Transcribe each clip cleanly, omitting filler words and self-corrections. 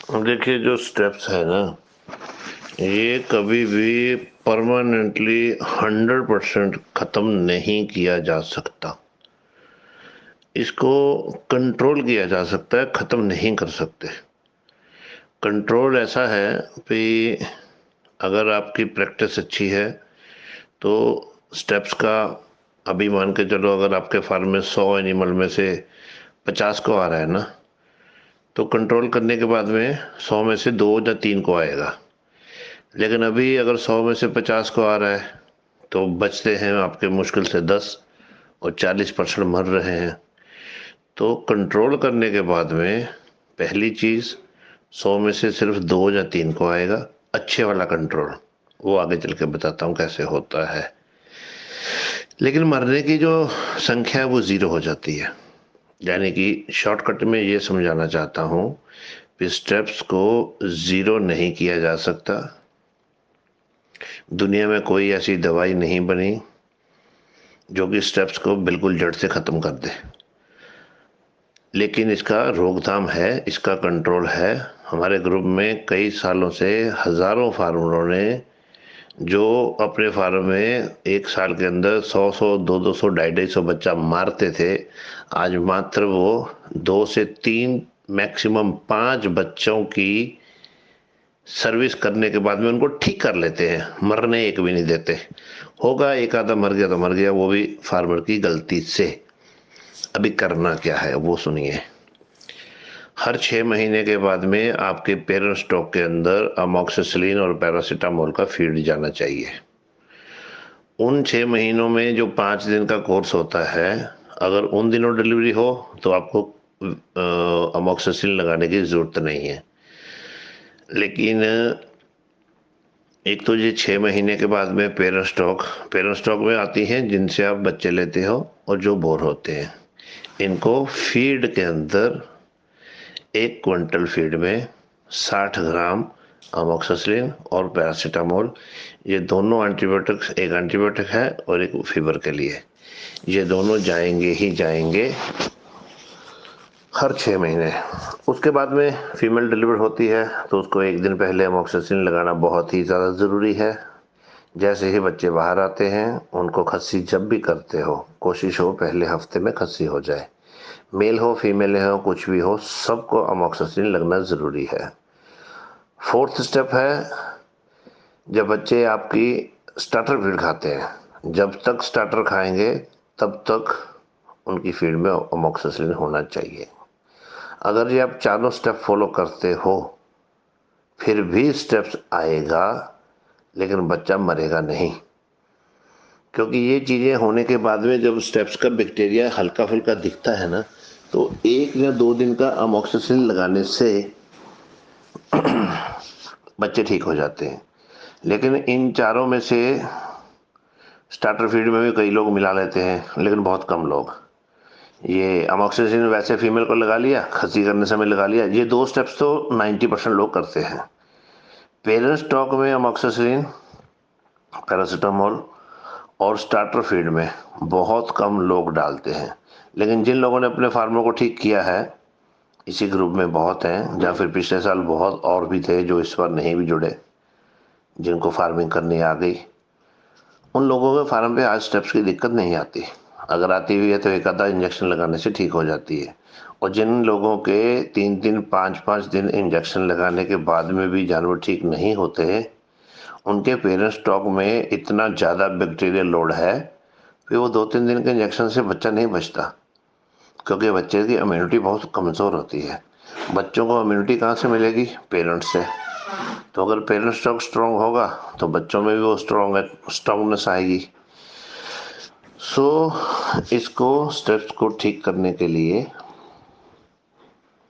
देखिए, जो स्टेप्स है ना, ये कभी भी परमानेंटली 100% ख़त्म नहीं किया जा सकता। इसको कंट्रोल किया जा सकता है, ख़त्म नहीं कर सकते। कंट्रोल ऐसा है कि अगर आपकी प्रैक्टिस अच्छी है तो स्टेप्स का, अभी मान के चलो अगर आपके फार्म में 100 एनिमल में से 50 को आ रहा है ना, तो कंट्रोल करने के बाद में 100 में से 2 या 3 को आएगा। लेकिन अभी अगर 100 में से 50 को आ रहा है तो बचते हैं आपके मुश्किल से 10 और 40% मर रहे हैं। तो कंट्रोल करने के बाद में पहली चीज़, 100 में से सिर्फ 2 या 3 को आएगा अच्छे वाला कंट्रोल। वो आगे चल के बताता हूँ कैसे होता है। लेकिन मरने की जो संख्या है वो 0 हो जाती है। यानी कि शॉर्टकट में ये समझाना चाहता हूँ कि स्टेप्स को 0 नहीं किया जा सकता। दुनिया में कोई ऐसी दवाई नहीं बनी जो कि स्टेप्स को बिल्कुल जड़ से ख़त्म कर दे। लेकिन इसका रोकथाम है, इसका कंट्रोल है। हमारे ग्रुप में कई सालों से हज़ारों फार्मरों ने जो अपने फार्म में एक साल के अंदर 100-100, 200-200, 250-250 बच्चा मारते थे, आज मात्र वो 2 से 3, मैक्सिमम 5 बच्चों की सर्विस करने के बाद में उनको ठीक कर लेते हैं, मरने एक भी नहीं देते। होगा एक आधा मर गया तो मर गया, वो भी फार्मर की गलती से। अभी करना क्या है वो सुनिए। हर 6 महीने के बाद में आपके पेरेंट स्टॉक के अंदर अमोक्सिसिलिन और पैरासीटामोल का फीड जाना चाहिए। उन 6 महीनों में जो 5 दिन का कोर्स होता है, अगर उन दिनों डिलीवरी हो तो आपको अमोक्सिसिलिन लगाने की ज़रूरत नहीं है। लेकिन एक तो ये 6 महीने के बाद में पेरेंट स्टॉक में आती हैं जिनसे आप बच्चे लेते हो और जो बोर होते हैं। इनको फीड के अंदर 1 क्विंटल फीड में 60 ग्राम अमोक्सिसिलिन और पैरासीटामोल, ये दोनों एंटीबायोटिक्स, एक एंटीबायोटिक है और एक फीवर के लिए, ये दोनों जाएंगे ही जाएंगे हर 6 महीने। उसके बाद में फीमेल डिलीवर होती है तो उसको 1 दिन पहले अमोक्सिसिलिन लगाना बहुत ही ज़्यादा ज़रूरी है। जैसे ही बच्चे बाहर आते हैं उनको खस्सी जब भी करते हो, कोशिश हो पहले हफ्ते में खस्सी हो जाए। मेल हो फीमेल हो कुछ भी हो, सबको अमोक्सिसिलिन लगना ज़रूरी है। 4th स्टेप है, जब बच्चे आपकी स्टार्टर फीड खाते हैं, जब तक स्टार्टर खाएंगे तब तक उनकी फीड में अमोक्सिसिलिन होना चाहिए। अगर ये आप चारों स्टेप फॉलो करते हो फिर भी स्टेप्स आएगा, लेकिन बच्चा मरेगा नहीं। क्योंकि ये चीज़ें होने के बाद में जब स्टेप्स का बैक्टीरिया हल्का फुल्का दिखता है ना, तो 1 या 2 दिन का अमोक्सिसिलिन लगाने से बच्चे ठीक हो जाते हैं। लेकिन इन चारों में से स्टार्टर फीड में भी कई लोग मिला लेते हैं, लेकिन बहुत कम लोग। ये अमोक्सिसिलिन वैसे फीमेल को लगा लिया, खस्सी करने समय लगा लिया, ये 2 स्टेप्स तो 90% लोग करते हैं। पेरेंट स्टॉक में अमोक्सिसिलिन, पैरासीटामोल और स्टार्टर फीड में बहुत कम लोग डालते हैं। लेकिन जिन लोगों ने अपने फार्मों को ठीक किया है, इसी ग्रुप में बहुत हैं, या फिर पिछले साल बहुत और भी थे जो इस बार नहीं भी जुड़े, जिनको फार्मिंग करनी आ गई, उन लोगों के फार्म पे आज स्टेप्स की दिक्कत नहीं आती। अगर आती हुई है तो एक आधा इंजेक्शन लगाने से ठीक हो जाती है। और जिन लोगों के 3-3, 5-5 दिन इंजेक्शन लगाने के बाद में भी जानवर ठीक नहीं होते, उनके पेरेंट स्टॉक में इतना ज़्यादा बैक्टीरियल लोड है कि वो 2-3 दिन के इंजेक्शन से बच्चा नहीं बचता, क्योंकि बच्चे की इम्यूनिटी बहुत कमज़ोर होती है। बच्चों को इम्यूनिटी कहाँ से मिलेगी? पेरेंट्स से। तो अगर पेरेंट स्टॉक स्ट्रॉन्ग होगा तो बच्चों में भी वो स्ट्रॉन्गनेस आएगी। इसको स्टेप्स को ठीक करने के लिए,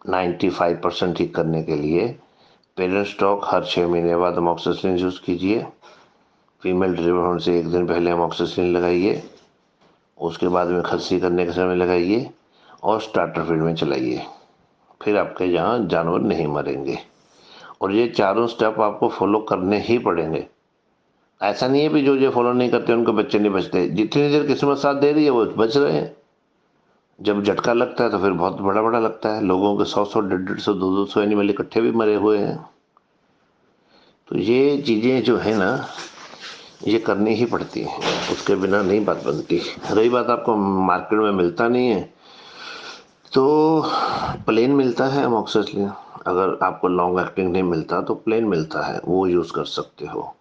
95% ठीक करने के लिए पेरेंट स्टॉक हर 6 महीने बाद अमोक्सिसिलिन यूज़ कीजिए। फीमेल डिलीवर होने से 1 दिन पहले अमोक्सिसिलिन लगाइए, उसके बाद में खस्सी करने के समय लगाइए और स्टार्टर फीड में चलाइए। फिर आपके यहाँ जानवर नहीं मरेंगे। और ये चारों स्टेप आपको फॉलो करने ही पड़ेंगे। ऐसा नहीं है कि जो फॉलो नहीं करते उनके बच्चे नहीं बचते। जितनी देर किस्मत साथ दे रही है वो बच रहे हैं। जब झटका लगता है तो फिर बहुत बड़ा बड़ा लगता है। लोगों के 100-100, 150-150, 200-200 एनिमल इकट्ठे भी मरे हुए हैं। तो ये चीज़ें जो है ना, ये करनी ही पड़ती है, उसके बिना नहीं बात बनती। रही बात आपको मार्केट में मिलता नहीं है, तो प्लेन मिलता है अमोक्सिसिलिन। अगर आपको लॉन्ग एक्टिंग नहीं मिलता तो प्लेन मिलता है, वो यूज़ कर सकते हो।